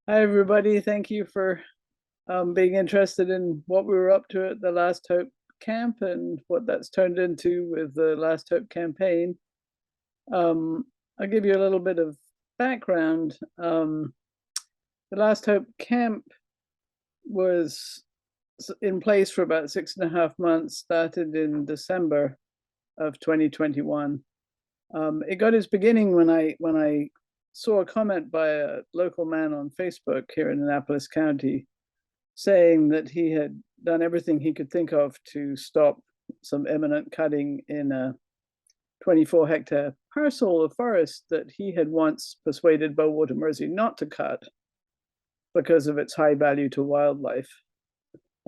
Hi, everybody. Thank you for being interested in what we were up to at the Last Hope camp and what that's turned into with the Last Hope campaign. I'll give you a little bit of background. The Last Hope camp was in place for about 6.5 months, started in December of 2021. It got its beginning when I saw a comment by a local man on Facebook here in Annapolis County saying that he had done everything he could think of to stop some imminent cutting in a 24-hectare parcel of forest that he had once persuaded Bowater Mersey not to cut because of its high value to wildlife.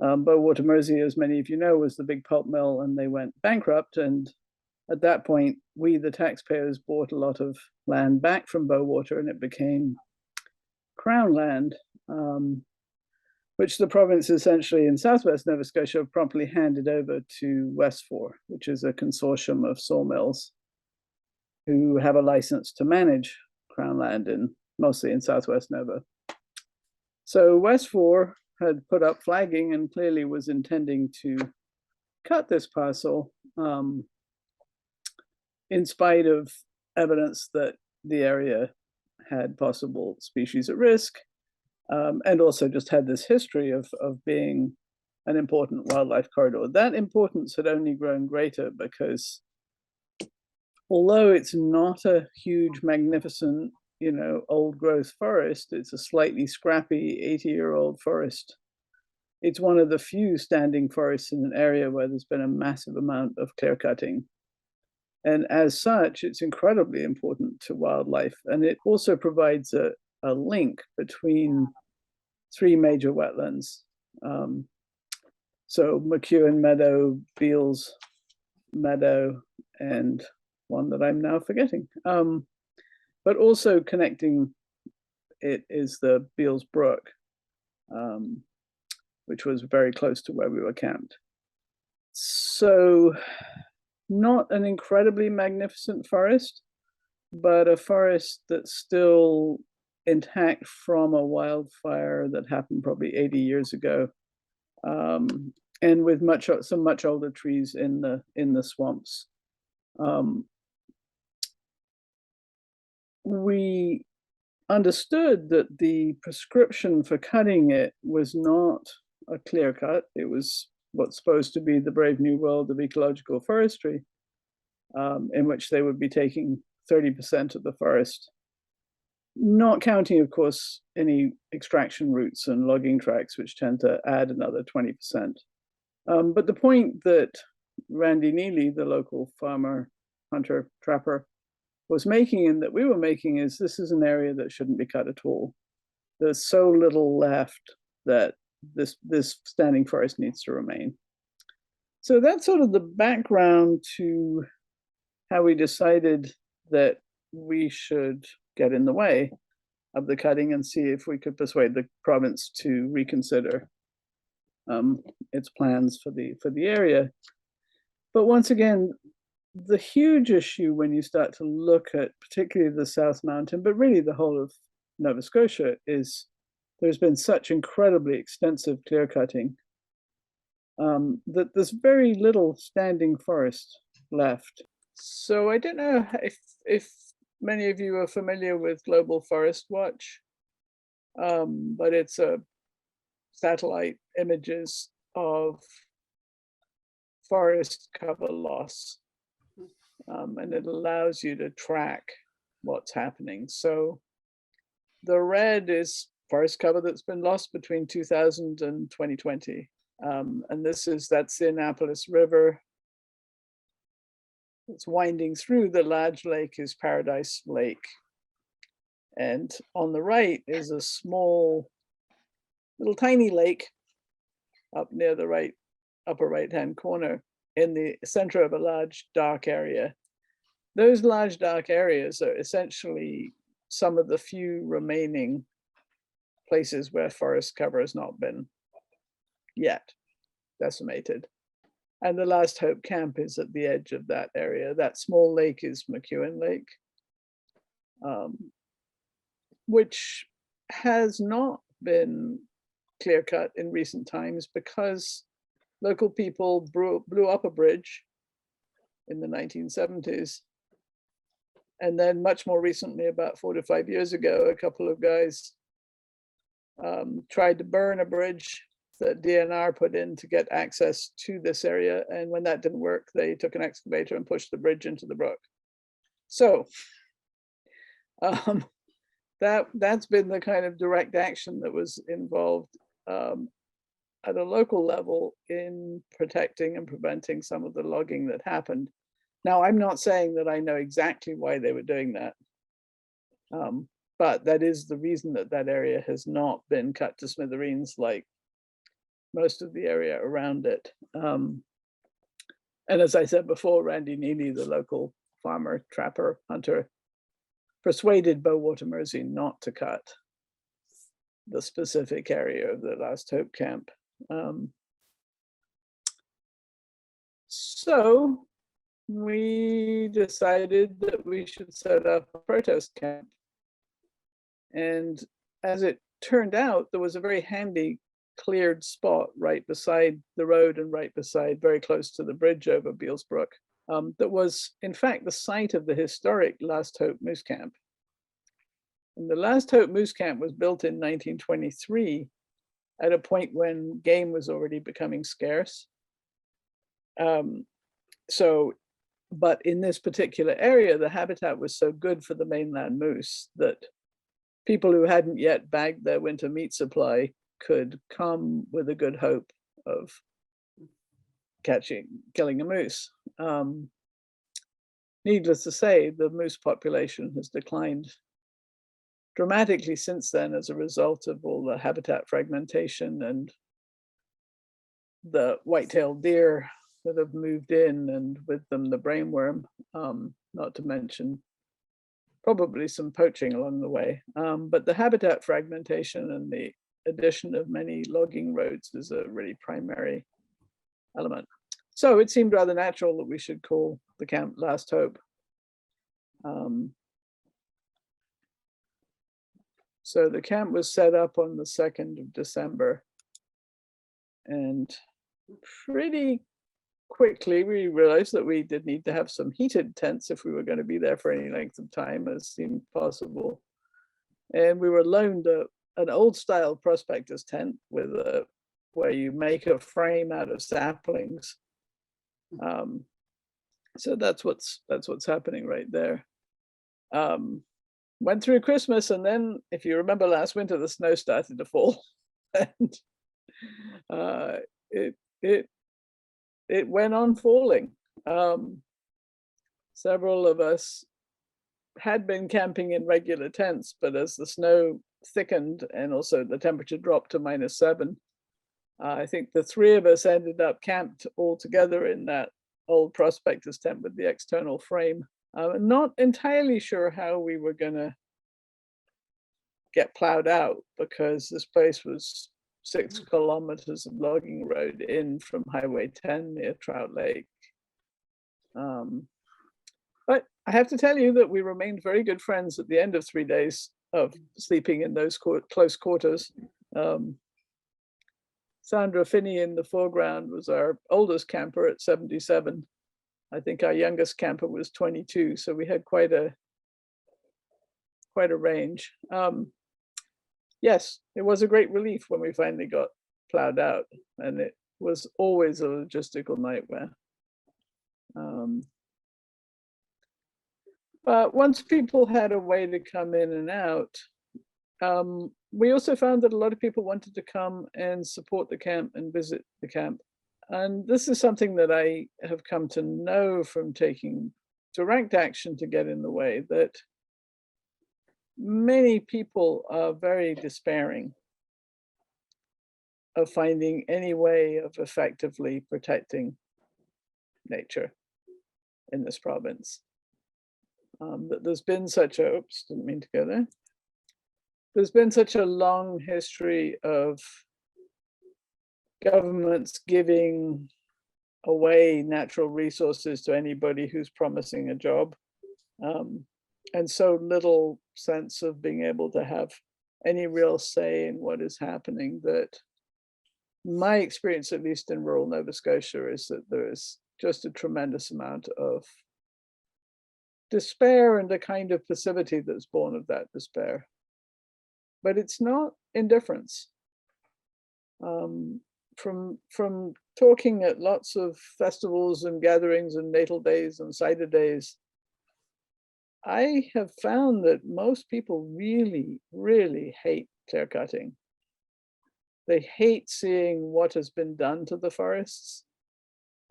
Bowater Mersey, as many of you know, was the big pulp mill, and they went bankrupt. And at that point, we, the taxpayers, bought a lot of land back from Bowater, and it became Crown land, which the province essentially in southwest Nova Scotia promptly handed over to Westfor, which is a consortium of sawmills who have a license to manage Crown land mostly in southwest Nova. So Westfor had put up flagging and clearly was intending to cut this parcel, in spite of evidence that the area had possible species at risk, and also just had this history of being an important wildlife corridor. That importance had only grown greater because although it's not a huge, magnificent, old growth forest, it's a slightly scrappy 80-year-old forest. It's one of the few standing forests in an area where there's been a massive amount of clear cutting. And as such, it's incredibly important to wildlife. And it also provides a link between three major wetlands. So McEwen Meadow, Beals Meadow, and one that I'm now forgetting. But also connecting it is the Beals Brook, which was very close to where we were camped. So not an incredibly magnificent forest, but a forest that's still intact from a wildfire that happened probably 80 years ago, and with some much older trees in the swamps. We understood that the prescription for cutting it was not a clear cut. It was what's supposed to be the brave new world of ecological forestry, in which they would be taking 30% of the forest, not counting, of course, any extraction routes and logging tracks, which tend to add another 20%. But the point that Randy Neely, the local farmer, hunter, trapper, was making and that we were making is this is an area that shouldn't be cut at all. There's so little left that this standing forest needs to remain. So that's sort of the background to how we decided that we should get in the way of the cutting and see if we could persuade the province to reconsider its plans for the area. But once again, the huge issue when you start to look at particularly the South Mountain, but really the whole of Nova Scotia, is there's been such incredibly extensive clear cutting that there's very little standing forest left. So I don't know if many of you are familiar with Global Forest Watch, but it's a satellite images of forest cover loss. And it allows you to track what's happening. So the red is forest cover that's been lost between 2000 and 2020. And that's the Annapolis River. It's winding through. The large lake is Paradise Lake. And on the right is a small, little tiny lake up near the upper right-hand corner in the center of a large dark area. Those large dark areas are essentially some of the few remaining places where forest cover has not been yet decimated. And the Last Hope camp is at the edge of that area. That small lake is McEwen Lake, which has not been clear-cut in recent times because local people blew up a bridge in the 1970s. And then much more recently, about 4 to 5 years ago, a couple of guys tried to burn a bridge that DNR put in to get access to this area. And when that didn't work, they took an excavator and pushed the bridge into the brook. So that's been the kind of direct action that was involved at a local level in protecting and preventing some of the logging that happened. Now, I'm not saying that I know exactly why they were doing that, but that is the reason that that area has not been cut to smithereens like most of the area around it. And as I said before, Randy Neely, the local farmer, trapper, hunter, persuaded Bowater Mersey not to cut the specific area of the Last Hope camp. So we decided that we should set up a protest camp. And as it turned out, there was a very handy cleared spot right beside the road and right beside, very close to the bridge over Beals Brook, that was in fact the site of the historic Last Hope Moose Camp. And the Last Hope Moose Camp was built in 1923 at a point when game was already becoming scarce. But in this particular area, the habitat was so good for the mainland moose that people who hadn't yet bagged their winter meat supply could come with a good hope of killing a moose. Needless to say, the moose population has declined dramatically since then as a result of all the habitat fragmentation and the white-tailed deer that have moved in, and with them the brainworm, not to mention probably some poaching along the way. But the habitat fragmentation and the addition of many logging roads is a really primary element. So it seemed rather natural that we should call the camp Last Hope. So the camp was set up on the 2nd of December, and pretty quickly we realized that we did need to have some heated tents if we were going to be there for any length of time, as seemed possible. And we were loaned an old style prospector's tent with where you make a frame out of saplings. So that's what's happening right there. Went through Christmas, and then, if you remember last winter, the snow started to fall, and it went on falling. Several of us had been camping in regular tents, but as the snow thickened and also the temperature dropped to -7, I think the 3 of us ended up camped all together in that old prospector's tent with the external frame. Not entirely sure how we were gonna get plowed out, because this place was 6 kilometers of logging road in from Highway 10 near Trout Lake. But I have to tell you that we remained very good friends at the end of 3 days of sleeping in those close quarters. Sandra Finney in the foreground was our oldest camper at 77. I think our youngest camper was 22, so we had quite a range. Yes, it was a great relief when we finally got plowed out, and it was always a logistical nightmare. But once people had a way to come in and out, we also found that a lot of people wanted to come and support the camp and visit the camp. And this is something that I have come to know from taking direct action to get in the way, that many people are very despairing of finding any way of effectively protecting nature in this province. That there's been such a, oops, didn't mean to go there. There's been such a long history of governments giving away natural resources to anybody who's promising a job, and so little sense of being able to have any real say in what is happening. That my experience, at least in rural Nova Scotia, is that there is just a tremendous amount of despair and a kind of passivity that's born of that despair. But it's not indifference. From talking at lots of festivals and gatherings and natal days and cider days, I have found that most people really, really hate clear cutting. They hate seeing what has been done to the forests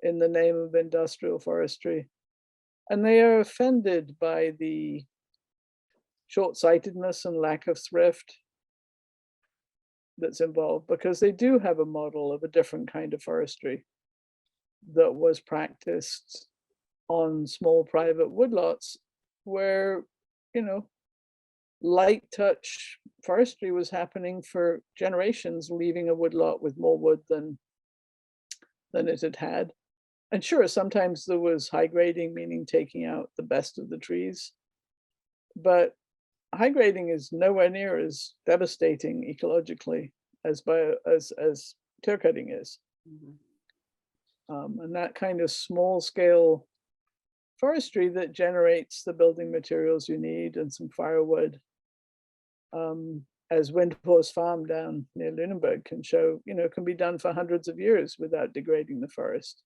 in the name of industrial forestry. And they are offended by the short-sightedness and lack of thrift that's involved, because they do have a model of a different kind of forestry that was practiced on small private woodlots where, you know, light touch forestry was happening for generations, leaving a woodlot with more wood than it had had. And sure, sometimes there was high grading, meaning taking out the best of the trees. But high grading is nowhere near as devastating ecologically as clear cutting is. And that kind of small scale forestry that generates the building materials you need and some firewood, as Windhorse Farm down near Lunenburg can show, you know, can be done for hundreds of years without degrading the forest.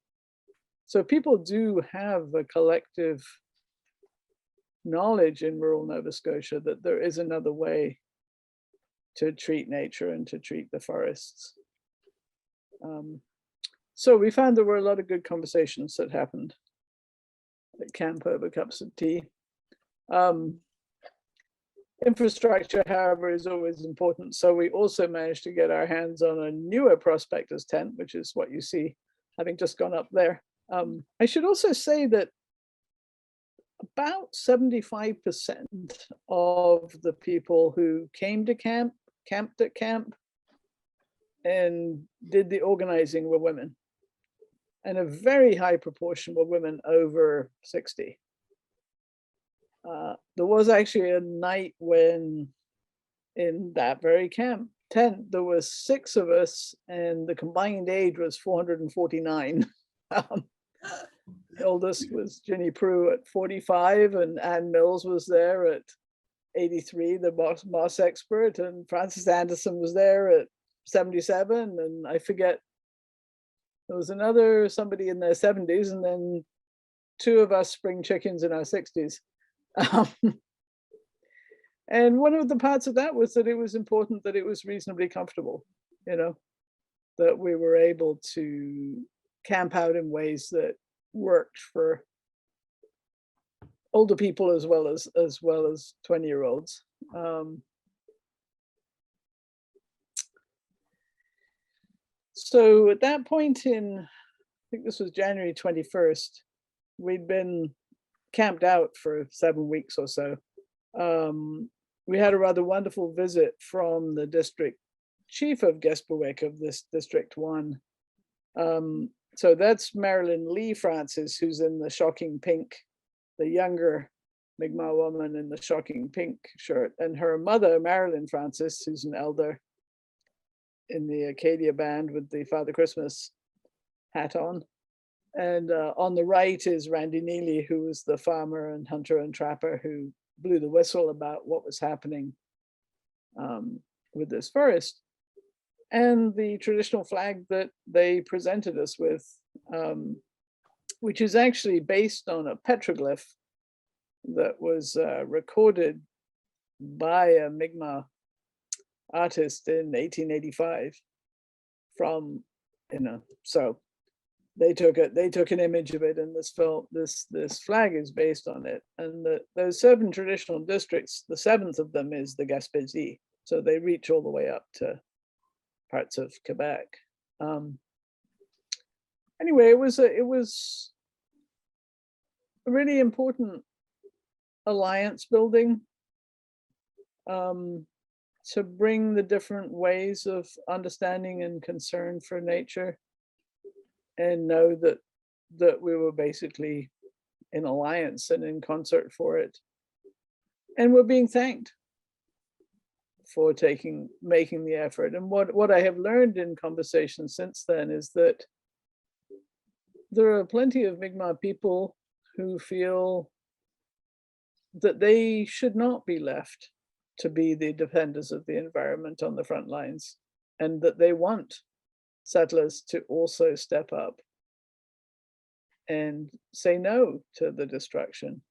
So people do have a collective knowledge in rural Nova Scotia that there is another way to treat nature and to treat the forests. So we found there were a lot of good conversations that happened at camp over cups of tea. Infrastructure, however, is always important. So we also managed to get our hands on a newer prospector's tent, which is what you see, having just gone up there. I should also say that about 75% of the people who came to camp, camped at camp, and did the organizing were women. And a very high proportion were women over 60. There was actually a night when, in that very camp tent, there was 6 of us, and the combined age was 449. The oldest was Ginny Prue at 45, and Ann Mills was there at 83, the moss expert, and Frances Anderson was there at 77, and I forget, there was somebody in their 70s, and then 2 of us spring chickens in our 60s. And one of the parts of that was that it was important that it was reasonably comfortable, you know, that we were able to camp out in ways that worked for older people as well as 20-year-olds. So at that point in, I think this was January 21st, we'd been camped out for 7 weeks or so. We had a rather wonderful visit from the district chief of Gespewick of this District 1. So that's Marilyn Lee Francis, who's in the shocking pink, the younger Mi'kmaq woman in the shocking pink shirt, and her mother, Marilyn Francis, who's an elder in the Acadia band with the Father Christmas hat on. And on the right is Randy Neely, who was the farmer and hunter and trapper who blew the whistle about what was happening with this forest. And the traditional flag that they presented us with, which is actually based on a petroglyph that was recorded by a Mi'kmaq artist in 1885 from, you know, so they took an image of it, and this flag is based on it. And those 7 traditional districts, the 7th of them is the Gaspésie, so they reach all the way up to parts of Quebec. Anyway, it was a really important alliance building to bring the different ways of understanding and concern for nature, and know that we were basically in alliance and in concert for it, and we're being thanked. for making the effort. And what I have learned in conversation since then is that there are plenty of Mi'kmaq people who feel that they should not be left to be the defenders of the environment on the front lines, and that they want settlers to also step up and say no to the destruction.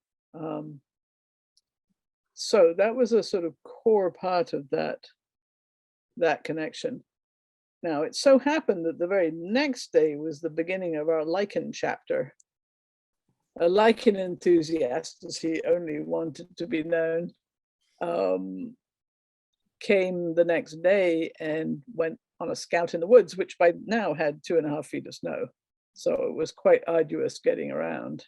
So that was a sort of core part of that connection. Now, it so happened that the very next day was the beginning of our lichen chapter. A lichen enthusiast, as he only wanted to be known, came the next day and went on a scout in the woods, which by now had 2.5 feet of snow. So it was quite arduous getting around.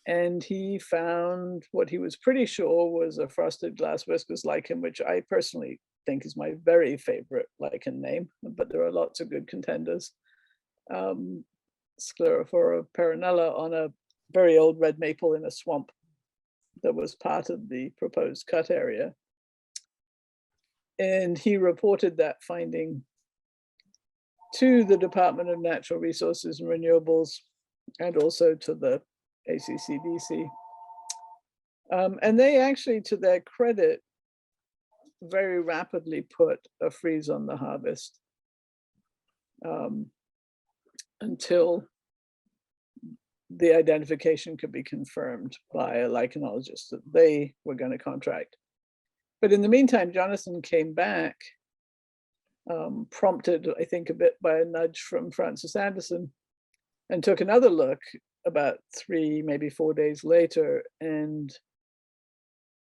And he found what he was pretty sure was a frosted glass whiskers lichen, which I personally think is my very favorite lichen name, but there are lots of good contenders. Sclerophora perenella on a very old red maple in a swamp that was part of the proposed cut area. And he reported that finding to the Department of Natural Resources and Renewables, and also to the ACCDC. And they actually, to their credit, very rapidly put a freeze on the harvest until the identification could be confirmed by a lichenologist that they were going to contract. But in the meantime, Jonathan came back, prompted, I think, a bit by a nudge from Francis Anderson, and took another look about 3, maybe 4 days later, and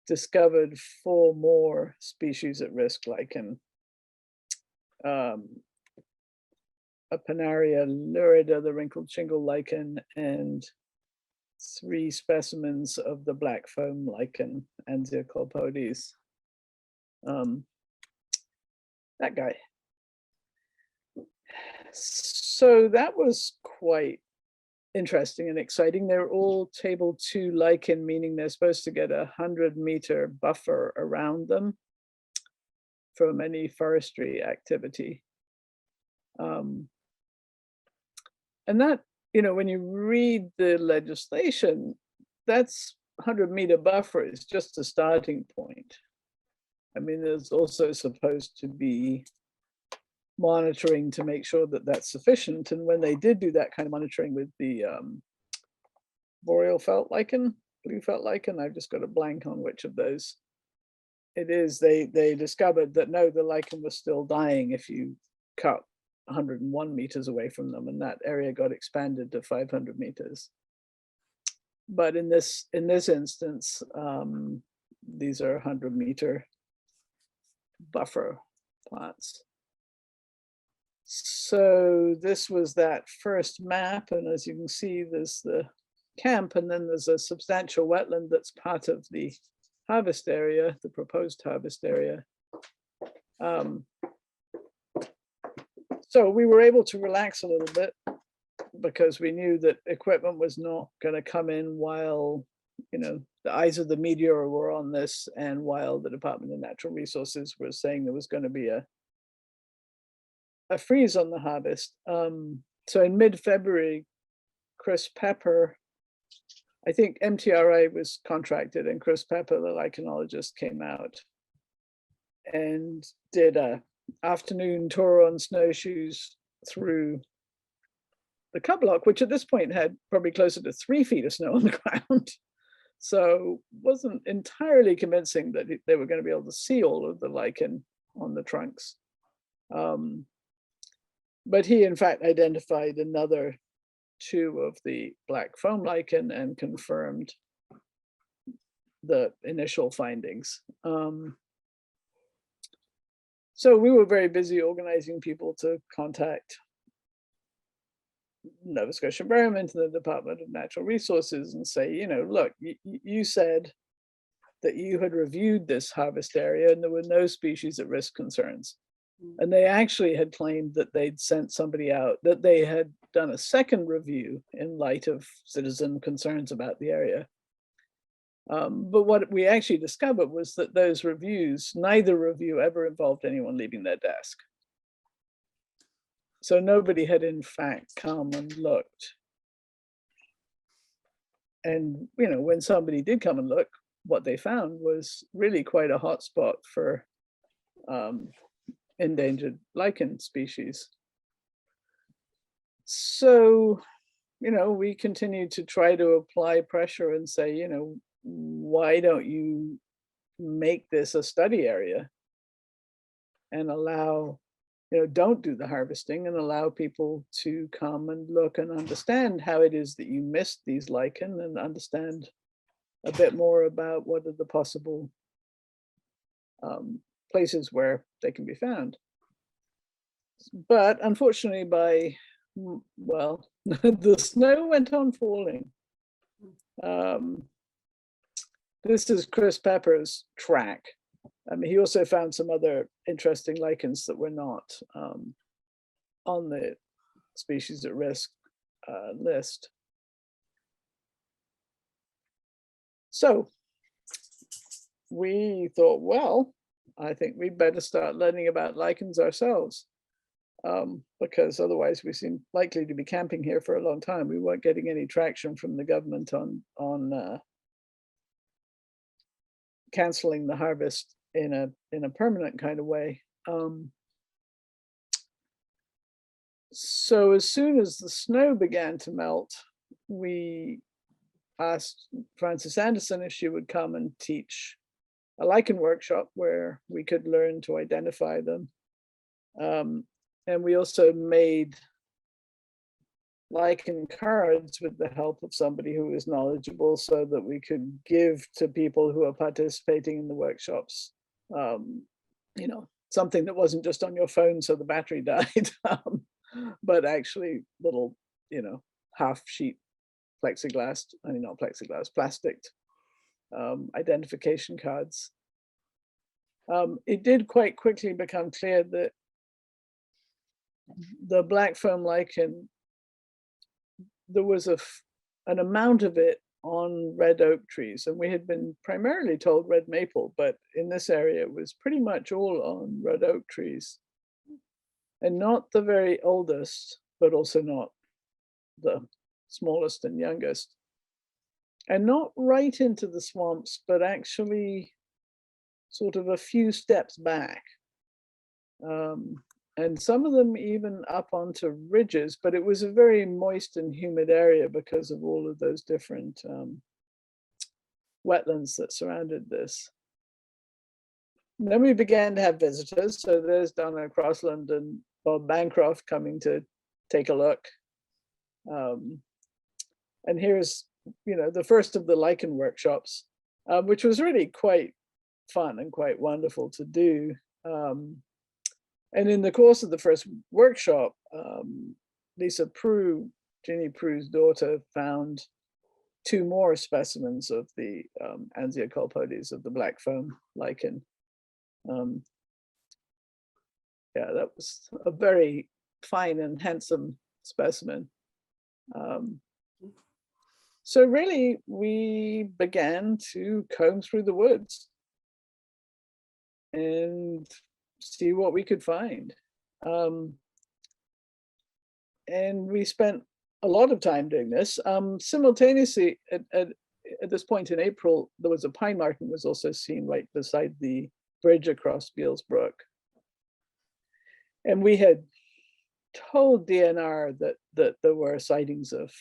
discovered 4 more species at risk lichen. A Panaria lurida, the wrinkled shingle lichen, and 3 specimens of the black foam lichen, Anzia colpodes. That guy. So that was quite interesting and exciting. They're all table 2 lichen, meaning they're supposed to get 100-meter buffer around them from any forestry activity. And that, when you read the legislation, that's 100-meter buffer is just a starting point. I mean, there's also supposed to be monitoring to make sure that that's sufficient. And when they did do that kind of monitoring with the boreal felt lichen, blue felt lichen, I've just got a blank on which of those it is, they discovered that no, the lichen was still dying if you cut 101 meters away from them, and that area got expanded to 500 meters. But in this instance, these are 100-meter buffer plants. So this was that first map, and as you can see, there's the camp, and then there's a substantial wetland that's part of the harvest area, the proposed harvest area. So we were able to relax a little bit because we knew that equipment was not going to come in while, the eyes of the media were on this, and while the Department of Natural Resources was saying there was going to be a freeze on the harvest. So in mid-February, Chris Pepper, I think MTRA was contracted, and Chris Pepper, the lichenologist, came out and did a afternoon tour on snowshoes through the cut block, which at this point had probably closer to 3 feet of snow on the ground. So wasn't entirely convincing that they were going to be able to see all of the lichen on the trunks. But he, in fact, identified another 2 of the black foam lichen and confirmed the initial findings. So we were very busy organizing people to contact Nova Scotia Environment and the Department of Natural Resources and say, look, you said that you had reviewed this harvest area and there were no species at risk concerns. And they actually had claimed that they'd sent somebody out, that they had done a second review in light of citizen concerns about the area. But what we actually discovered was that those reviews, neither review ever involved anyone leaving their desk. So nobody had in fact come and looked. And, you know, when somebody did come and look, what they found was really quite a hotspot for endangered lichen species. So, you know, we continued to try to apply pressure and say, you know, why don't you make this a study area and allow, you know, don't do the harvesting and allow people to come and look and understand how it is that you missed these lichen and understand a bit more about what are the possible places where they can be found. But unfortunately, well, the snow went on falling. This is Chris Pepper's track. I mean, he also found some other interesting lichens that were not on the species at risk list. So we thought, well, I think we'd better start learning about lichens ourselves, because otherwise we seem likely to be camping here for a long time. We weren't getting any traction from the government on canceling the harvest in a permanent kind of way. So as soon as the snow began to melt, we asked Frances Anderson if she would come and teach a lichen workshop where we could learn to identify them. And we also made lichen cards with the help of somebody who is knowledgeable so that we could give to people who are participating in the workshops, you know, something that wasn't just on your phone so the battery died, but actually little, you know, half sheet plexiglass, I mean, not plexiglass, plastic identification cards. It did quite quickly become clear that the black foam lichen, there was an amount of it on red oak trees, and we had been primarily told red maple, but in this area it was pretty much all on red oak trees, and not the very oldest, but also not the smallest and youngest, and not right into the swamps, but actually sort of a few steps back. And some of them even up onto ridges, but it was a very moist and humid area because of all of those different wetlands that surrounded this. And then we began to have visitors. So there's Donna Crossland and Bob Bancroft coming to take a look. And here's, you know, the first of the lichen workshops, which was really quite fun and quite wonderful to do. And in the course of the first workshop, Lisa Prue, Ginny Prue's daughter, found 2 more specimens of the Ansia colpodes, of the black foam lichen. Yeah, that was a very fine and handsome specimen. So really, we began to comb through the woods and see what we could find. And we spent a lot of time doing this. Simultaneously, at this point in April, there was a pine marten was also seen right beside the bridge across Beals Brook. And we had told DNR that there were sightings of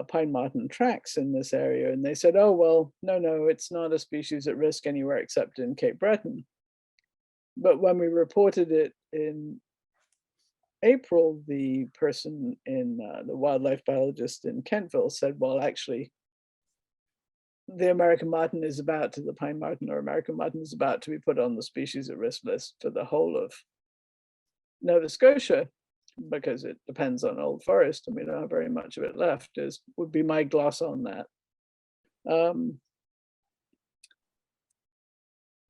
pine marten tracks in this area. And they said, oh, well, no, it's not a species at risk anywhere except in Cape Breton. But when we reported it in April, the person in the wildlife biologist in Kentville said, well, actually, the American marten is about to, the pine marten or American marten is about to be put on the species at risk list for the whole of Nova Scotia, because it depends on old forest and we don't have very much of it left, would be my gloss on that.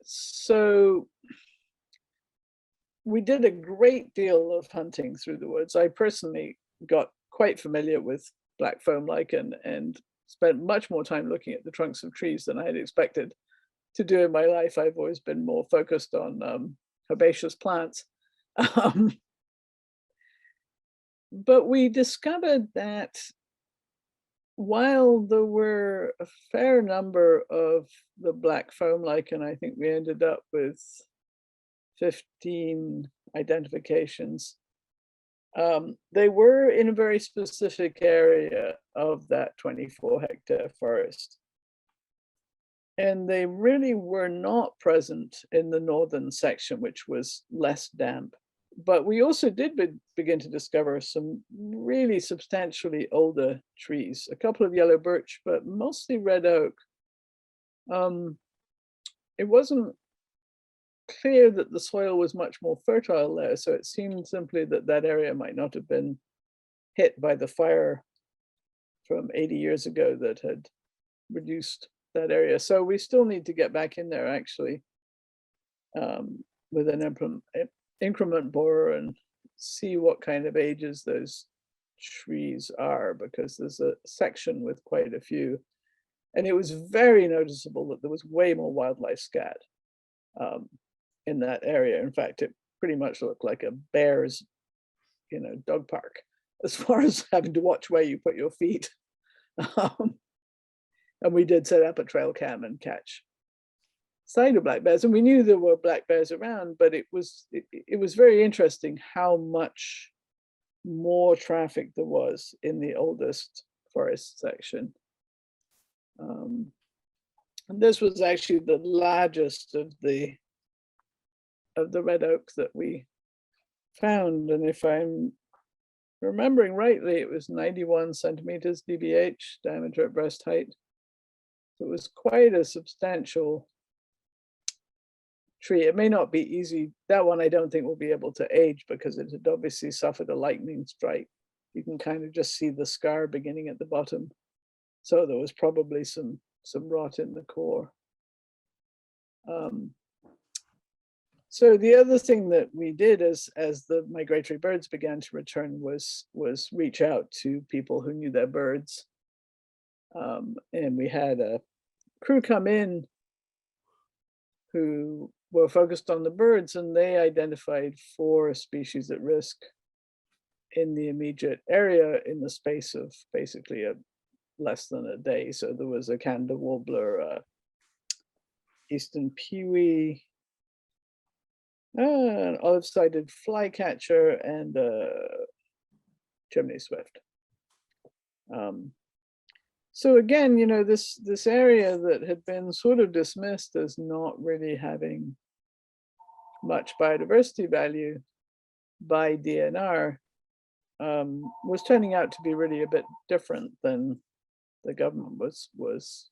So we did a great deal of hunting through the woods. I personally got quite familiar with black foam lichen and spent much more time looking at the trunks of trees than I had expected to do in my life. I've always been more focused on herbaceous plants. Um, but we discovered that while there were a fair number of the black foam lichen, I think we ended up with 15 identifications. They were in a very specific area of that 24-hectare forest. And they really were not present in the northern section, which was less damp. But we also did begin to discover some really substantially older trees, a couple of yellow birch, but mostly red oak. It wasn't clear that the soil was much more fertile there, so it seemed simply that that area might not have been hit by the fire from 80 years ago that had reduced that area. So we still need to get back in there, actually, with an increment borer and see what kind of ages those trees are, because there's a section with quite a few. And it was very noticeable that there was way more wildlife scat in that area. In fact, it pretty much looked like a bear's, dog park, as far as having to watch where you put your feet. And we did set up a trail cam and catch sight of black bears, and we knew there were black bears around, but it was very interesting how much more traffic there was in the oldest forest section. And this was actually the largest of the red oak that we found, and if I'm remembering rightly, it was 91 centimeters dBH, diameter at breast height. So it was quite a substantial tree. It may not be easy. That one I don't think will be able to age because it had obviously suffered a lightning strike. You can kind of just see the scar beginning at the bottom. So there was probably some rot in the core. So the other thing that we did as the migratory birds began to return was reach out to people who knew their birds. And we had a crew come in who were focused on the birds, and they identified 4 species at risk in the immediate area in the space of basically less than a day. So there was a Canada warbler, eastern pewee, an olive-sided flycatcher, and a chimney swift. So again, this area that had been sort of dismissed as not really having much biodiversity value by DNR was turning out to be really a bit different than the government was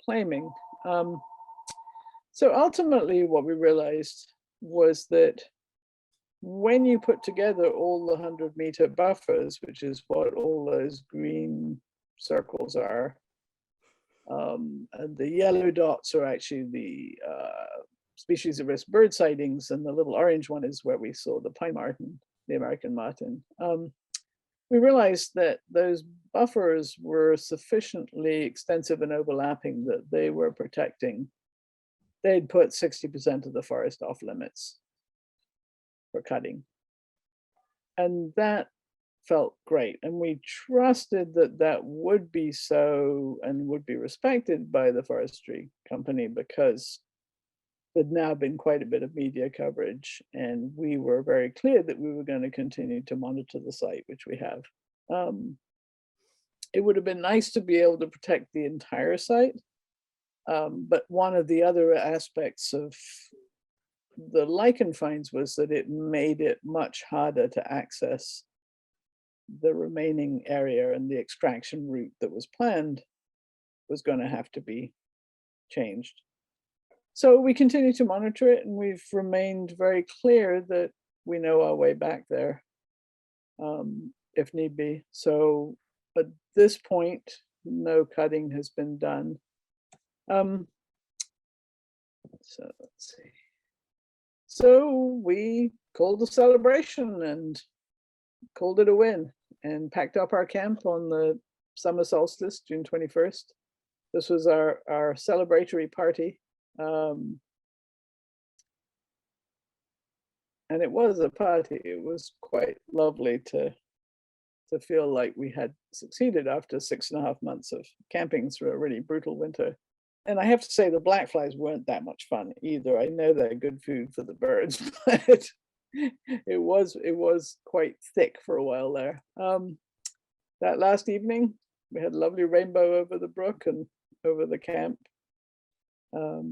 claiming. So ultimately, what we realized was that when you put together all the 100-meter buffers, which is what all those green circles are, and the yellow dots are actually the species of risk bird sightings, and the little orange one is where we saw the pine marten, the American marten. We realized that those buffers were sufficiently extensive and overlapping that they were protecting. They'd put 60% of the forest off limits for cutting. And that felt great. And we trusted that that would be so and would be respected by the forestry company, because there'd now been quite a bit of media coverage, and we were very clear that we were going to continue to monitor the site, which we have. It would have been nice to be able to protect the entire site, but one of the other aspects of the lichen finds was that it made it much harder to access the remaining area, and the extraction route that was planned was going to have to be changed. So we continue to monitor it, and we've remained very clear that we know our way back there, if need be. So at this point, no cutting has been done. So let's see. So we called a celebration and called it a win, and packed up our camp on the summer solstice, June 21st. This was our celebratory party. And it was a party. It was quite lovely to feel like we had succeeded after 6.5 months of camping through a really brutal winter. And I have to say the black flies weren't that much fun either. I know they're good food for the birds, but it was quite thick for a while there. That last evening, we had a lovely rainbow over the brook and over the camp. Let's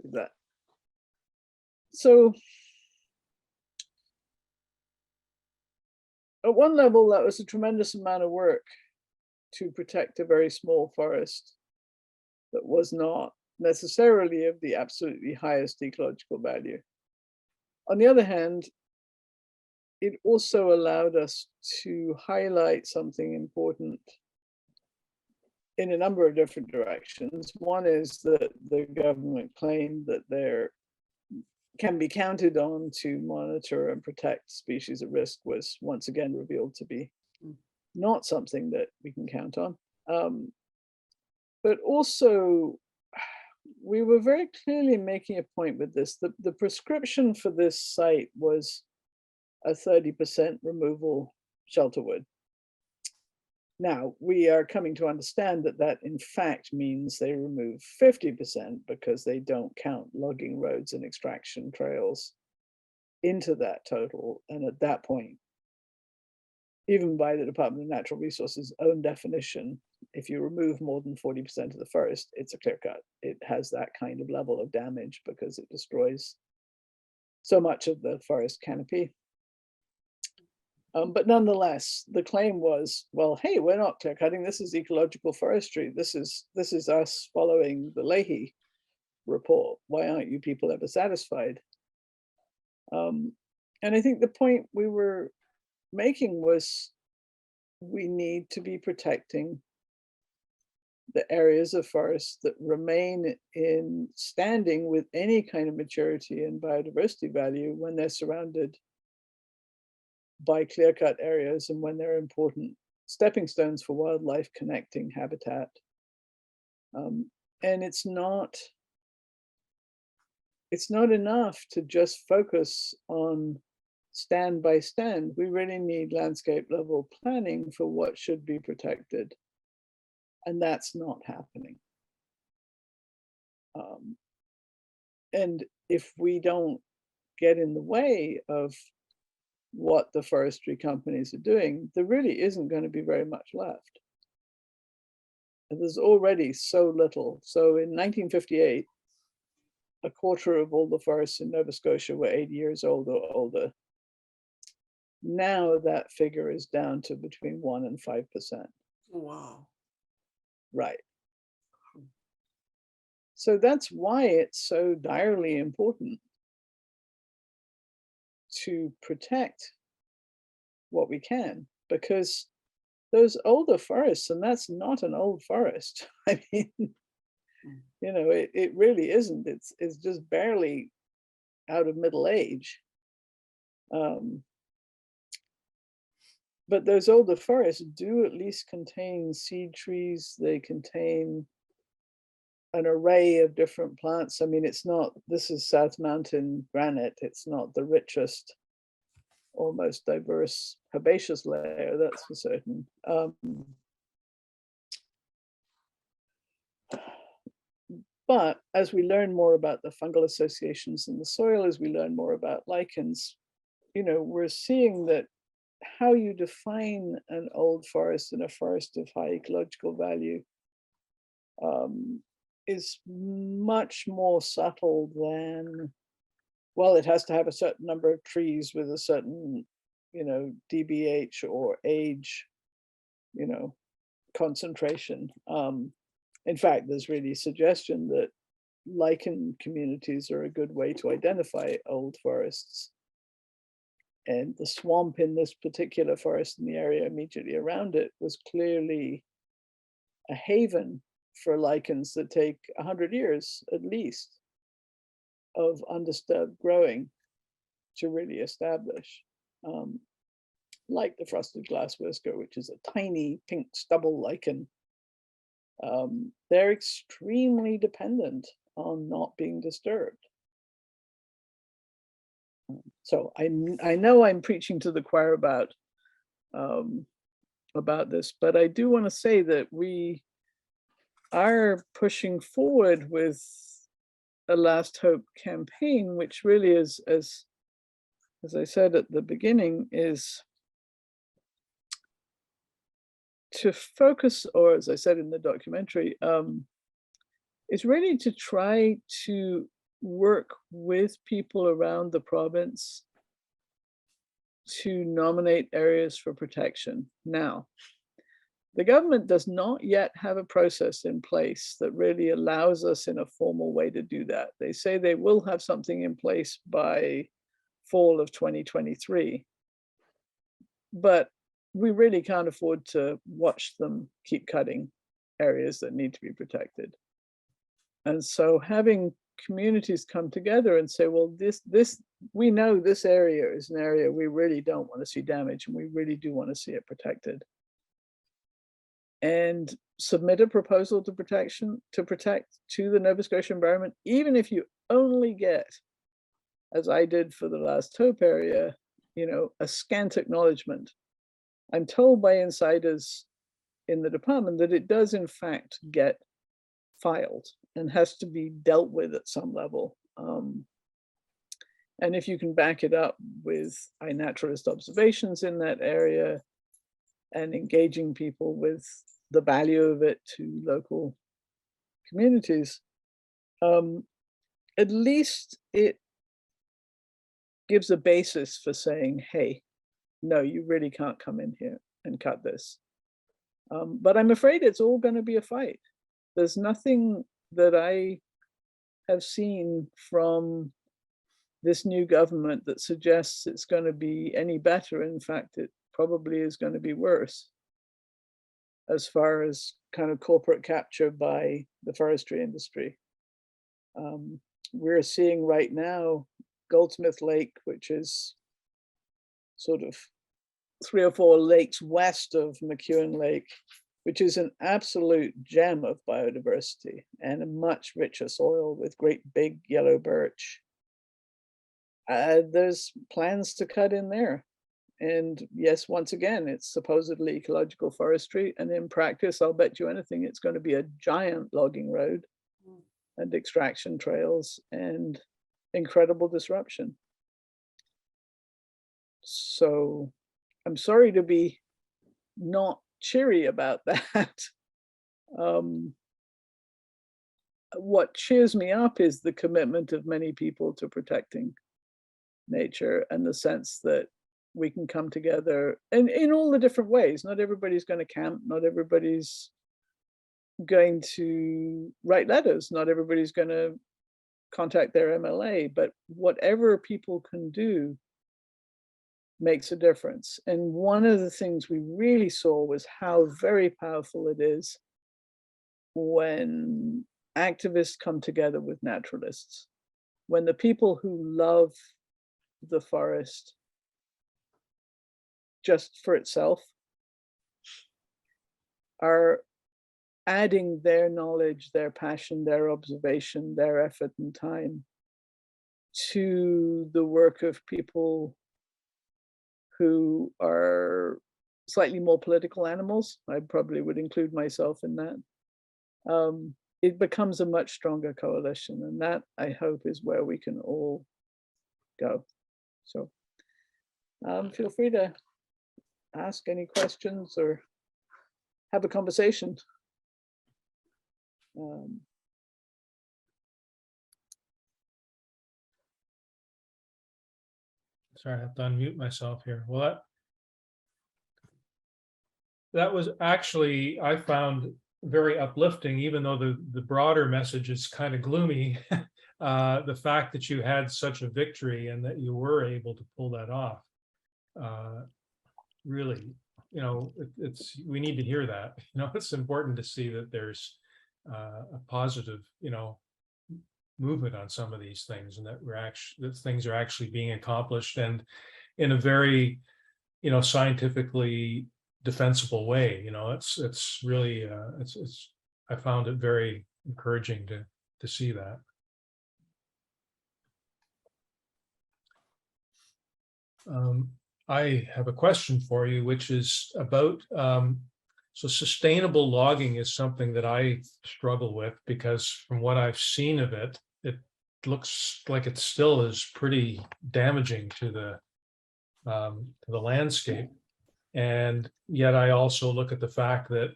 leave that. So at one level, that was a tremendous amount of work to protect a very small forest that was not necessarily of the absolutely highest ecological value. On the other hand, it also allowed us to highlight something important in a number of different directions. One is that the government claimed that there can be counted on to monitor and protect species at risk was once again revealed to be not something that we can count on. But also, we were very clearly making a point with this. The prescription for this site was a 30% removal shelter wood. Now, we are coming to understand that that in fact means they remove 50% because they don't count logging roads and extraction trails into that total. And at that point, even by the Department of Natural Resources' own definition, if you remove more than 40% of the forest, it's a clear cut. It has that kind of level of damage because it destroys so much of the forest canopy. But nonetheless, the claim was, well, hey, we're not clear cutting. This is ecological forestry. This is us following the Leahy report. Why aren't you people ever satisfied? And I think the point we were making was we need to be protecting the areas of forest that remain in standing with any kind of maturity and biodiversity value when they're surrounded by clear-cut areas and when they're important stepping stones for wildlife connecting habitat. And it's not enough to just focus on stand by stand. We really need landscape level planning for what should be protected. And that's not happening. And if we don't get in the way of what the forestry companies are doing, there really isn't going to be very much left. And there's already so little. So in 1958, a quarter of all the forests in Nova Scotia were 80 years old or older. Now that figure is down to between 1% and 5%. Wow. Right. So that's why it's so direly important to protect what we can, because those older forests, and that's not an old forest. I mean, you know, it really isn't. It's just barely out of middle age. But those older forests do at least contain seed trees. They contain an array of different plants. I mean, it's not, this is South Mountain granite. It's not the richest or most diverse herbaceous layer, that's for certain. But as we learn more about the fungal associations in the soil, as we learn more about lichens, you know, we're seeing that how you define an old forest and a forest of high ecological value is much more subtle than, well, it has to have a certain number of trees with a certain, you know, DBH or age, you know, concentration. In fact, there's really suggestion that lichen communities are a good way to identify old forests. And the swamp in this particular forest and the area immediately around it was clearly a haven for lichens that take 100 years at least of undisturbed growing to really establish. like the frosted glass whisker, which is a tiny pink stubble lichen, they're extremely dependent on not being disturbed. So I know I'm preaching to the choir about this, but I do want to say that we are pushing forward with a Last Hope campaign, which really is, as I said at the beginning, is to focus, or as I said in the documentary, is really to try to work with people around the province to nominate areas for protection. Now, the government does not yet have a process in place that really allows us in a formal way to do that. They say they will have something in place by fall of 2023, but we really can't afford to watch them keep cutting areas that need to be protected. And so having communities come together and say, well, we know this area is an area we really don't want to see damaged, and we really do want to see it protected. And submit a proposal to protect to the Nova Scotia environment, even if you only get, as I did for the Last Hope area, a scant acknowledgement. I'm told by insiders in the department that it does in fact get filed and has to be dealt with at some level. And if you can back it up with naturalist observations in that area and engaging people with the value of it to local communities, at least it gives a basis for saying, hey, no, you really can't come in here and cut this. But I'm afraid it's all going to be a fight. There's nothing that I have seen from this new government that suggests it's going to be any better. In fact, it probably is going to be worse as far as kind of corporate capture by the forestry industry. We're seeing right now Goldsmith Lake, which is sort of 3 or 4 lakes west of McEwen Lake, which is an absolute gem of biodiversity and a much richer soil with great big yellow birch. There's plans to cut in there. And yes, once again, it's supposedly ecological forestry. And in practice, I'll bet you anything, it's going to be a giant logging road and extraction trails and incredible disruption. So I'm sorry to be not cheery about that. What cheers me up is the commitment of many people to protecting nature, and the sense that we can come together and in all the different ways. Not everybody's going to camp, not everybody's going to write letters, not everybody's going to contact their MLA, but whatever people can do makes a difference. And one of the things we really saw was how very powerful it is when activists come together with naturalists, when the people who love the forest just for itself are adding their knowledge, their passion, their observation, their effort and time to the work of people who are slightly more political animals. I probably would include myself in that. It becomes a much stronger coalition, and that, I hope, is where we can all go. So feel free to ask any questions or have a conversation. Sorry, I have to unmute myself here. Well, that was actually, I found very uplifting, even though the broader message is kind of gloomy. The fact that you had such a victory and that you were able to pull that off, really, we need to hear that. It's important to see that there's a positive, movement on some of these things, and that things are actually being accomplished, and in a very scientifically defensible way. It's really, I found it very encouraging to see that. I have a question for you, which is about, so sustainable logging is something that I struggle with, because from what I've seen of it, it looks like it still is pretty damaging to the landscape. And yet I also look at the fact that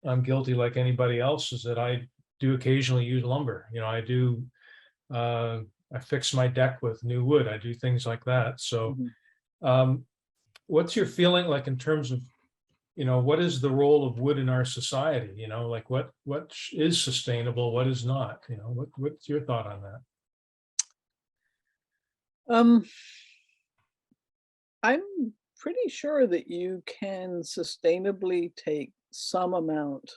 I'm guilty like anybody else, is that I do occasionally use lumber. I fix my deck with new wood. I do things like that. So what's your feeling like in terms of, what is the role of wood in our society? Like what is sustainable, what is not? What's your thought on that? I'm pretty sure that you can sustainably take some amount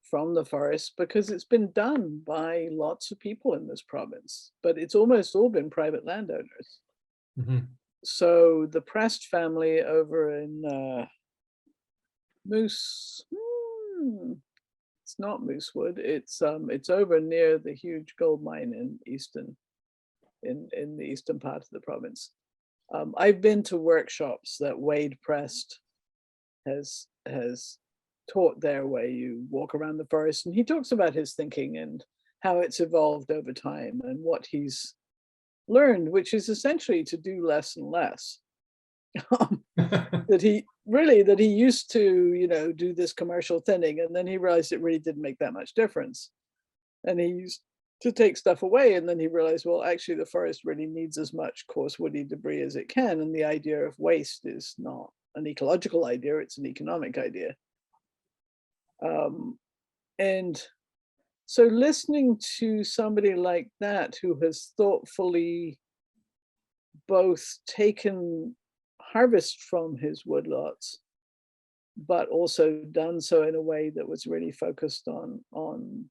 from the forest, because it's been done by lots of people in this province, but it's almost all been private landowners. So the Prest family over in Moose, it's not Moosewood, it's over near the huge gold mine in the eastern part of the province. I've been to workshops that Wade Prest has taught there, where you walk around the forest, and he talks about his thinking and how it's evolved over time and what he's learned, which is essentially to do less and less. that he used to, do this commercial thinning, and then he realized it really didn't make that much difference. And he used to take stuff away, and then he realized, well, actually the forest really needs as much coarse woody debris as it can. And the idea of waste is not an ecological idea, it's an economic idea. And so listening to somebody like that, who has thoughtfully both taken harvest from his woodlots, but also done so in a way that was really focused on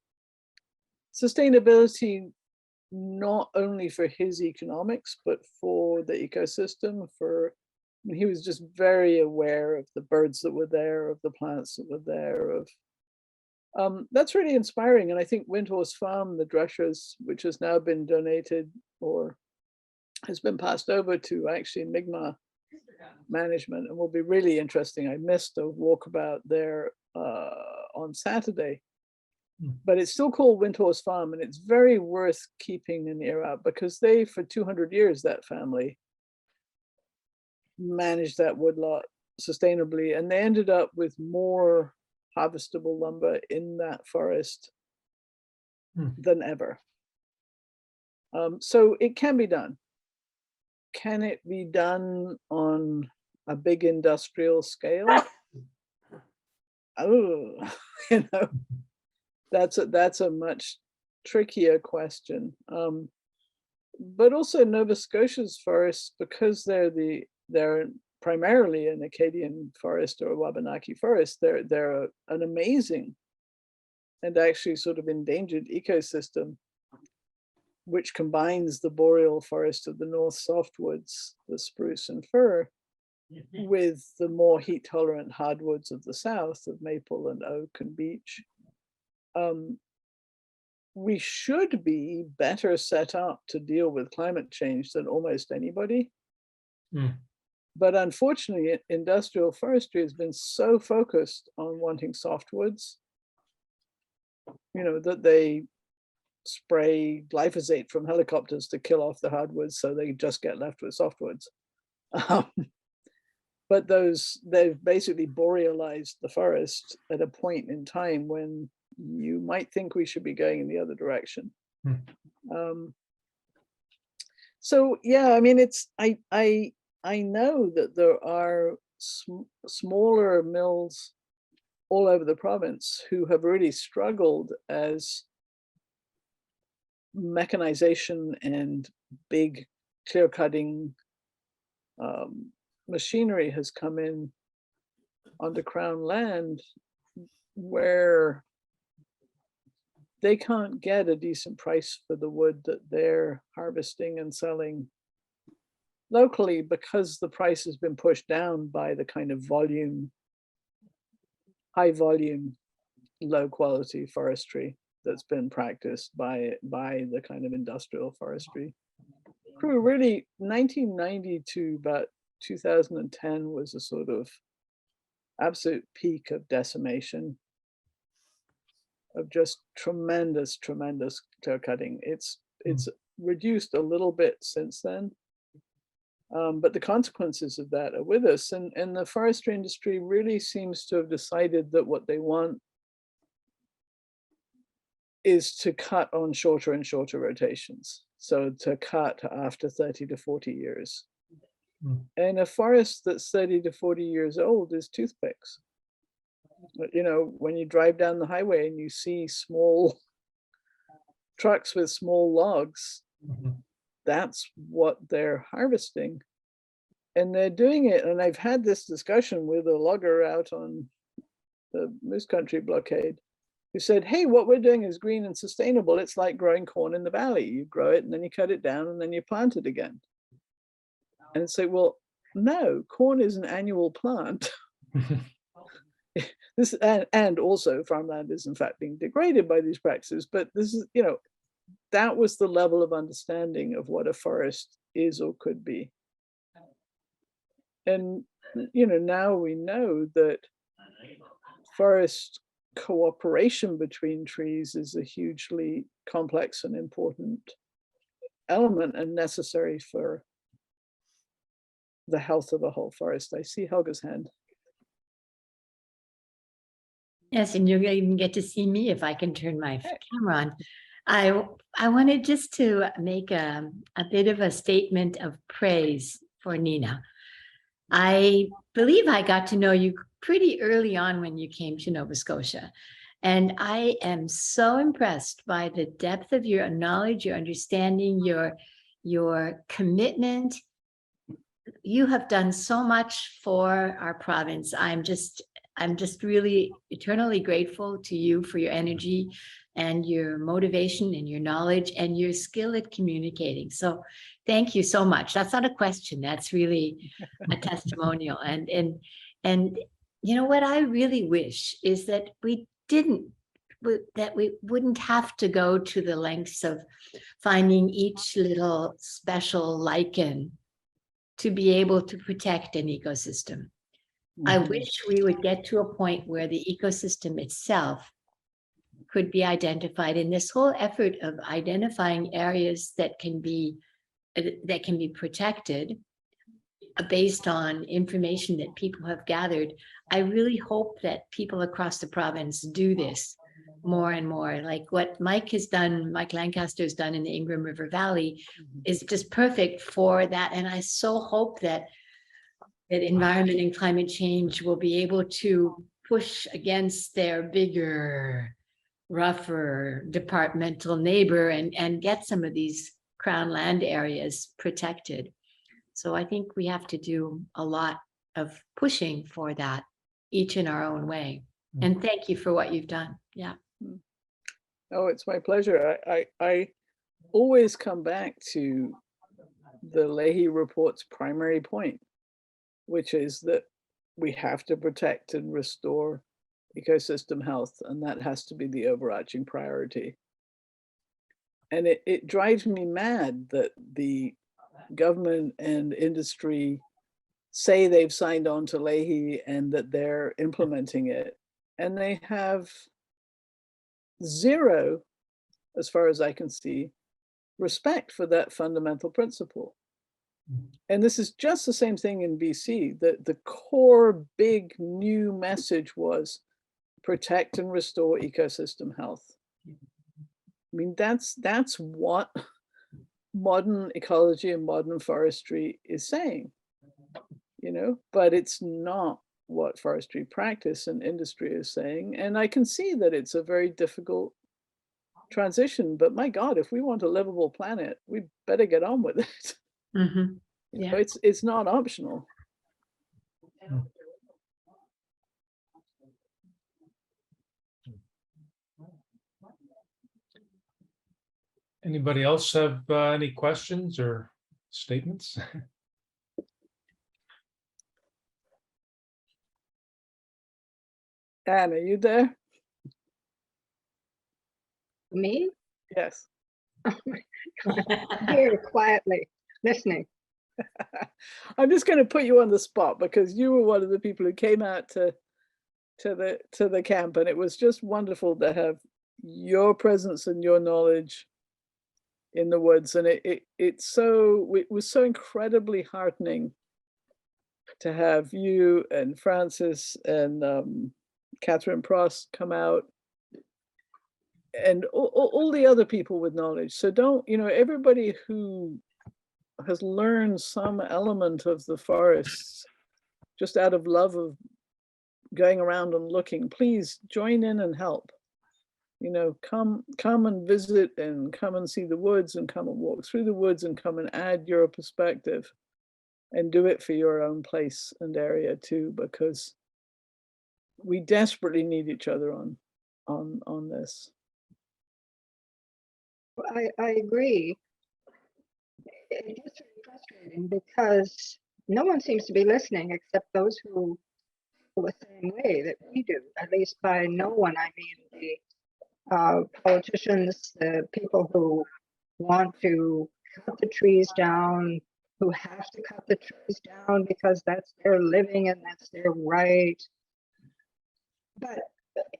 sustainability, not only for his economics, but for the ecosystem. He was just very aware of the birds that were there, of the plants that were there, that's really inspiring. And I think Windhorse Farm, the Drushers, which has now been donated or has been passed over to actually Mi'kmaq management, and will be really interesting. I missed a walkabout there on Saturday, but it's still called Windhorse Farm, and it's very worth keeping an ear out, because they, for 200 years, that family managed that woodlot sustainably, and they ended up with more harvestable lumber in that forest than ever. So it can be done. Can it be done on a big industrial scale? Oh, that's a much trickier question. But also Nova Scotia's forests, because they're primarily an Acadian forest or a Wabanaki forest, they're an amazing and actually sort of endangered ecosystem, which combines the boreal forest of the north softwoods, the spruce and fir, with the more heat tolerant hardwoods of the south, of maple and oak and beech. We should be better set up to deal with climate change than almost anybody. But unfortunately, industrial forestry has been so focused on wanting softwoods, that they spray glyphosate from helicopters to kill off the hardwoods, so they just get left with softwoods. But they've basically borealized the forest at a point in time when you might think we should be going in the other direction. So yeah, I mean, I know that there are smaller mills all over the province who have really struggled as mechanization and big clear cutting machinery has come in onto Crown land, where they can't get a decent price for the wood that they're harvesting and selling locally, because the price has been pushed down by the kind of volume, high volume, low quality forestry that's been practiced by the kind of industrial forestry crew. Really, 1990 to about 2010 was a sort of absolute peak of decimation, of just tremendous clear cutting. It's reduced a little bit since then, but the consequences of that are with us, and the forestry industry really seems to have decided that what they want is to cut on shorter and shorter rotations. So to cut after 30 to 40 years. And a forest that's 30 to 40 years old is toothpicks. But, you know, when you drive down the highway and you see small trucks with small logs, that's what they're harvesting. And they're doing it. And I've had this discussion with a logger out on the Moose Country blockade, who said, hey, what we're doing is green and sustainable. It's like growing corn in the valley. You grow it and then you cut it down and then you plant it again. And it's like, well, no, corn is an annual plant. This and also farmland is in fact being degraded by these practices. But this is, you know, that was the level of understanding of what a forest is or could be. And, you know, now we know that forest cooperation between trees is a hugely complex and important element and necessary for the health of a whole forest. I see Helga's hand. Yes, and you'll even get to see me if I can turn my camera on. I wanted just to make a bit of a statement of praise for Nina. I believe I got to know you pretty early on when you came to Nova Scotia. And I am so impressed by the depth of your knowledge, your understanding, your commitment. You have done so much for our province. I'm just really eternally grateful to you for your energy and your motivation and your knowledge and your skill at communicating. So thank you so much. That's not a question. That's really a testimonial. And you know what I really wish is that we wouldn't have to go to the lengths of finding each little special lichen to be able to protect an ecosystem. I wish we would get to a point where the ecosystem itself could be identified, in this whole effort of identifying areas that can be protected based on information that people have gathered. I really hope that people across the province do this more and more. Like what Mike Lancaster has done in the Ingram River Valley is just perfect for that. And I so hope that environment and climate change will be able to push against their bigger, rougher departmental neighbor and get some of these crown land areas protected. So I think we have to do a lot of pushing for that, each in our own way. And thank you for what you've done. Yeah. Oh, it's my pleasure. I always come back to the Leahy report's primary point, which is that we have to protect and restore ecosystem health, and that has to be the overarching priority. And it drives me mad that the government and industry say they've signed on to Leahy and that they're implementing it, and they have zero, as far as I can see, respect for that fundamental principle. And this is just the same thing in BC, that the core big new message was protect and restore ecosystem health. I mean, that's what modern ecology and modern forestry is saying, you know, but it's not what forestry practice and industry is saying. And I can see that it's a very difficult transition, but my God, if we want a livable planet, we better get on with it. Mm-hmm. Yeah. You know, it's not optional. Anybody else have any questions or statements? Anne, are you there? Me? Yes. Here quietly listening. I'm just going to put you on the spot because you were one of the people who came out to the camp, and it was just wonderful to have your presence and your knowledge in the woods. And it was so incredibly heartening to have you and Francis and Catherine Pross come out, and all the other people with knowledge. So don't, everybody who has learned some element of the forests just out of love of going around and looking, please join in and help. Come and visit and come and see the woods and come and walk through the woods and come and add your perspective and do it for your own place and area too, because we desperately need each other on this. I agree. It gets really frustrating because no one seems to be listening except those who feel the same way that we do. At least by no one, I mean the politicians, the people who want to cut the trees down, who have to cut the trees down because that's their living and that's their right. But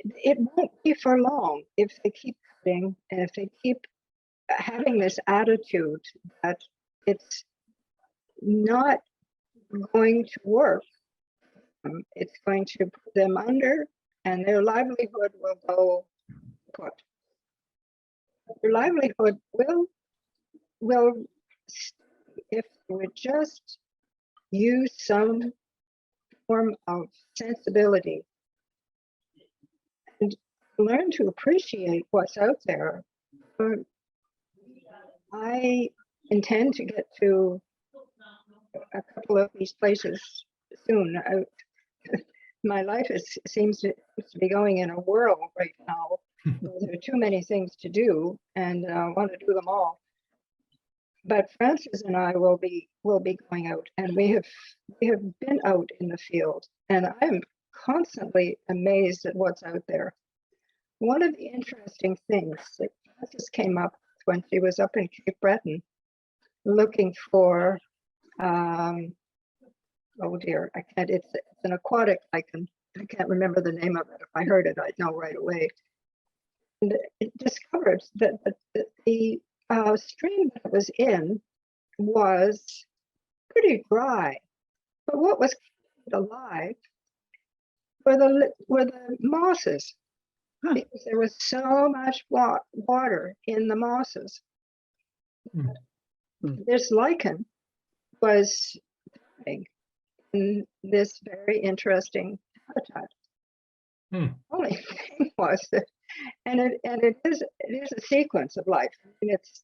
it won't be for long if they keep cutting and if they keep having this attitude that it's not going to work. It's going to put them under and their livelihood will go put. Their livelihood will if we would just use some form of sensibility and learn to appreciate what's out there. I intend to get to a couple of these places soon. My life seems to be going in a whirl right now. There are too many things to do, and I want to do them all. But Francis and I will be going out, and we have been out in the field, and I'm constantly amazed at what's out there. One of the interesting things that Francis came up when she was up in Cape Breton looking for, oh dear, I can't, it's an aquatic lichen. I can't remember the name of it. If I heard it, I'd know right away. And it discovered that the stream that it was in was pretty dry, but what was alive were the mosses. Because there was so much water in the mosses. This lichen was in this very interesting habitat. Only thing was that, and it is a sequence of life. I mean, it's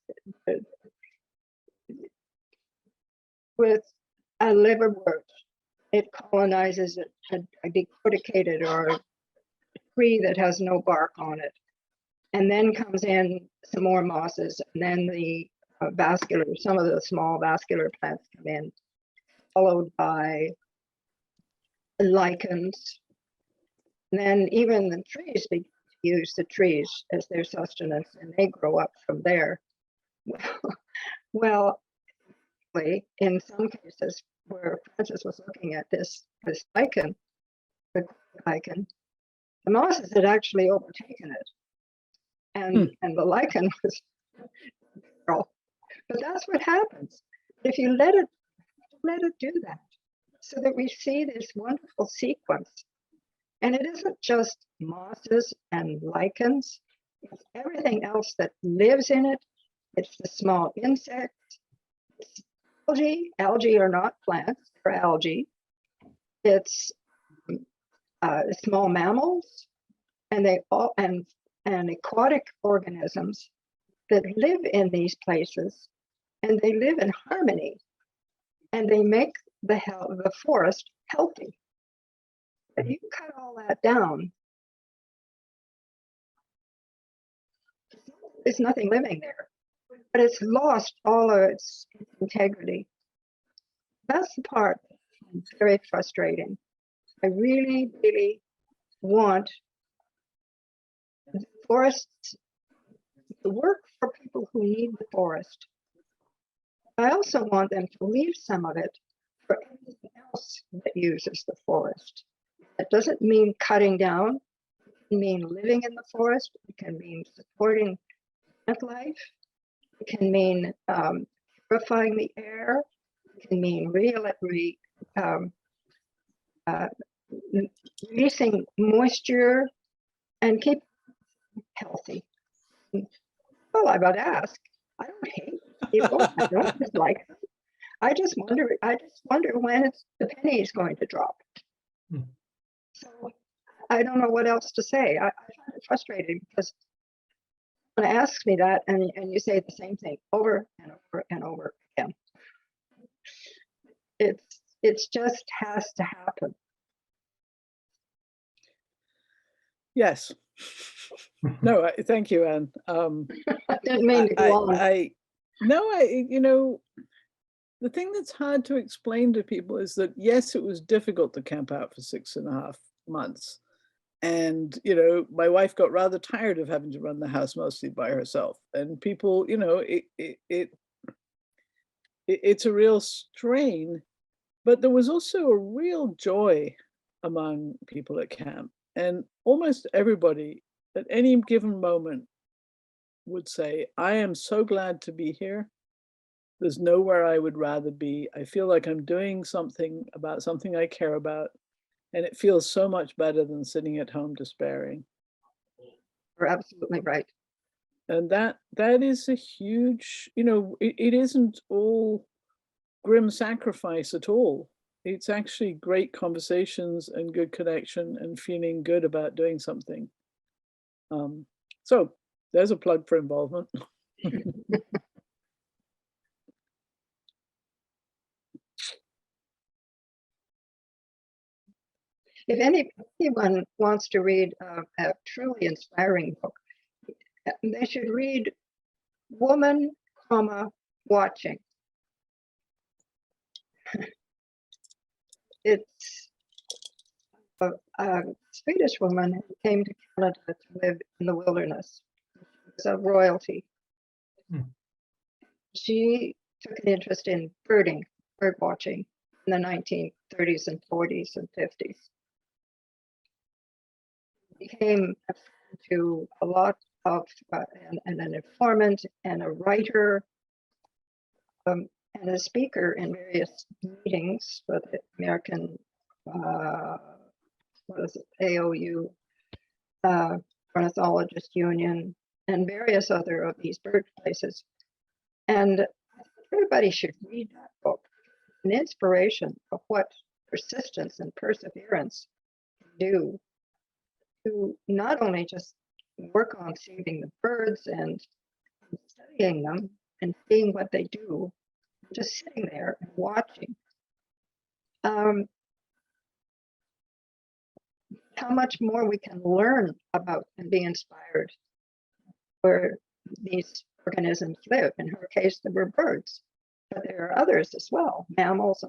with a liverwort, it colonizes a decorticated or tree that has no bark on it, and then comes in some more mosses, and then the some of the small vascular plants come in, followed by lichens. And then even the trees begin to use the trees as their sustenance, and they grow up from there. Well, in some cases where Francis was looking at this lichen, the mosses had actually overtaken it, and the lichen was, but that's what happens if you let it do that, so that we see this wonderful sequence. And it isn't just mosses and lichens; it's everything else that lives in it. It's the small insects. It's algae. Algae are not plants; they're algae. It's small mammals, and aquatic organisms that live in these places, and they live in harmony, and they make the forest healthy. If you cut all that down, there's nothing living there, but it's lost all of its integrity. That's the part that's very frustrating. I really, really want forests to work for people who need the forest. I also want them to leave some of it for anything else that uses the forest. That doesn't mean cutting down. It can mean living in the forest. It can mean supporting plant life. It can mean purifying the air. It can mean releasing moisture and keep healthy. Well, I would ask. I don't hate people. I don't dislike them. I just wonder when the penny is going to drop. So I don't know what else to say. I find it frustrating because when it asks me that, and you say the same thing over and over and over again. It's just has to happen. Yes. No, thank you, Anne. I didn't mean to go on. You know, the thing that's hard to explain to people is that, yes, it was difficult to camp out for 6.5 months. And, you know, my wife got rather tired of having to run the house mostly by herself. And people, you know, it's a real strain, but there was also a real joy among people at camp. And almost everybody at any given moment would say, I am so glad to be here. There's nowhere I would rather be. I feel like I'm doing something about something I care about. And it feels so much better than sitting at home despairing. You're absolutely right. And that is a huge, you know, it isn't all grim sacrifice at all. It's actually great conversations and good connection and feeling good about doing something. So there's a plug for involvement. If anyone wants to read a truly inspiring book, they should read Woman, Watching. It's a Swedish woman who came to Canada to live in the wilderness. It's a royalty. She took an interest in bird watching in the 1930s and 40s and 50s. Became to a lot of and an informant and a writer and a speaker in various meetings for the American AOU, Ornithologist Union, and various other of these bird places. And everybody should read that book. An inspiration of what persistence and perseverance can do to not only just work on saving the birds and studying them and seeing what they do, just sitting there and watching. How much more we can learn about and be inspired where these organisms live. In her case, there were birds, but there are others as well, mammals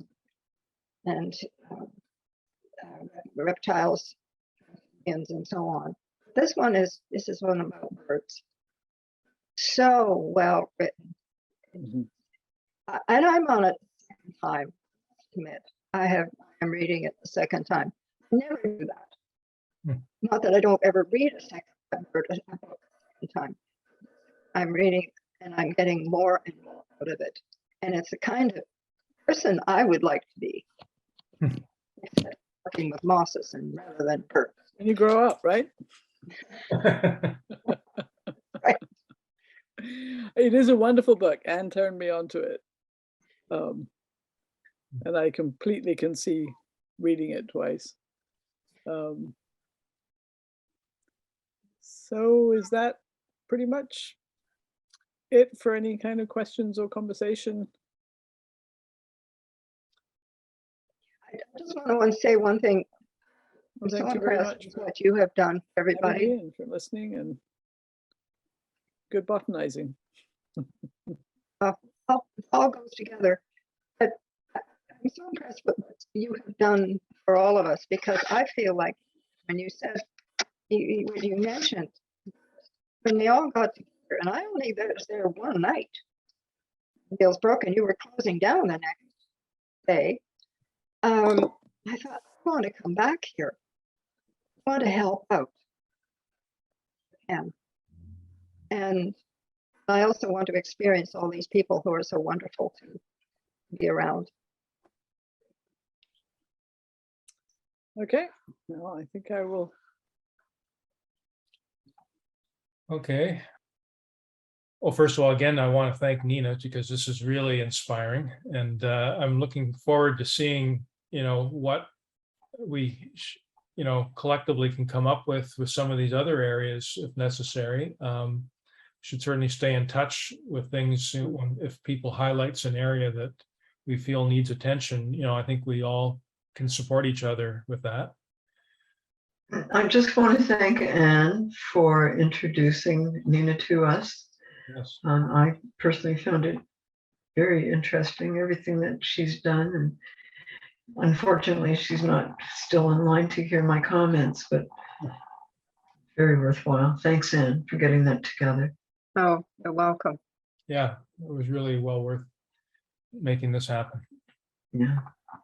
and reptiles, and so on. This is one about birds. So well written. And I'm on it the second time, I admit. I'm reading it the second time. I never do that. Not that I don't ever read a second book a second time. I'm reading and I'm getting more and more out of it. And it's the kind of person I would like to be. Working with mosses and rather than birds. When you grow up, right? Right. It is a wonderful book. Anne turned me onto it. And I completely can see reading it twice. So is that pretty much it for any kind of questions or conversation? I just want to say one thing. I'm so Thank you very impressed much with what you have done for having everybody. me and for listening and good botanizing. It all goes together. But I'm so impressed with what you have done for all of us because I feel like when you said, you mentioned, when they all got together, and I only was there one night, Brook, and you were closing down the next day. I thought, I want to come back here. I want to help out. And I also want to experience all these people who are so wonderful to be around. Okay, well, I think I will. Okay. Well, first of all, again, I want to thank Nina because this is really inspiring, and I'm looking forward to seeing, what we, collectively can come up with some of these other areas if necessary. Should certainly stay in touch with things if people highlights an area that we feel needs attention. I think we all can support each other with that. I just want to thank Anne for introducing Nina to us. Yes. I personally found it very interesting, everything that she's done. And unfortunately, she's not still in line to hear my comments, but very worthwhile. Thanks, Anne, for getting that together. Oh, you're welcome. Yeah, it was really well worth making this happen. Yeah.